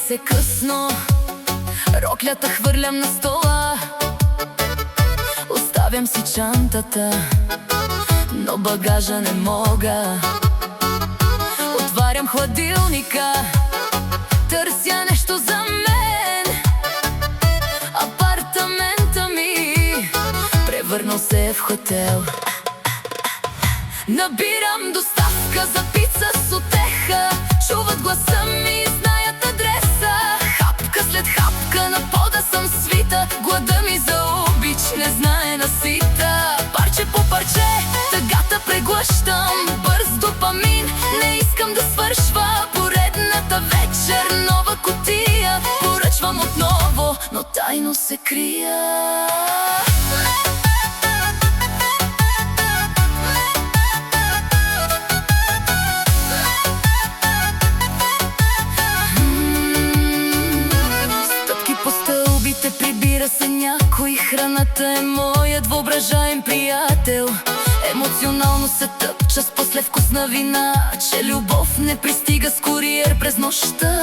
се късно, роклята хвърлям на стола. Оставям си чантата, но багажа не мога. Отварям хладилника, търся нещо за мен. Апартамента ми превърнал се в хотел. Набирам доставка за пица с утеха. Чуват гласа ми, знаят адреса. Хапка след хапка на пода съм свита. Глада ми за обич не знае насита. Парче по парче тъгата преглъщам. Бърз допамин, не искам да свършва. Поредната вечер, нова кутия. Поръчвам отново, но тайно се крия. Прибира се някой, храната е моят въображаем приятел. Емоционално се тъпча с послевкусна вина, че любов не пристига с куриер през нощта.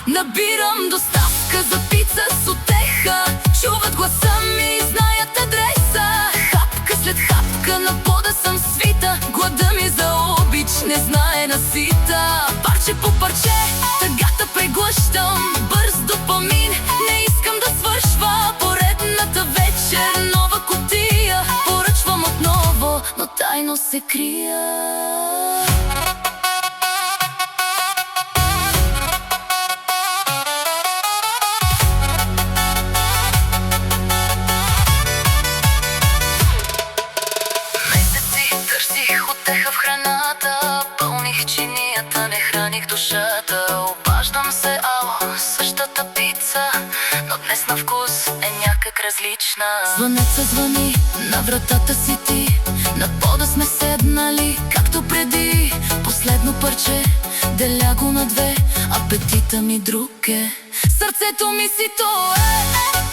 Набирам доставка за пица с утеха. Чуват гласа ми, знаят адреса. Хапка след хапка на пода съм свита. Глада ми за обич не знае насита. Парче по парче тъгата преглъщам. Бърз допамин, не искам да свършва. Поредната вечер, нова кутия. Поръчвам отново, но тайно се крия. Утеха в храната, пълних чинията, не храних душата. Обаждам се, ало, същата пица, но днес на вкус е някак различна. Звънеца звъни, на вратата си ти. На пода сме седнали, както преди. Последно парче, деля го на две. Апетита ми друг е, сърцето ми си то е.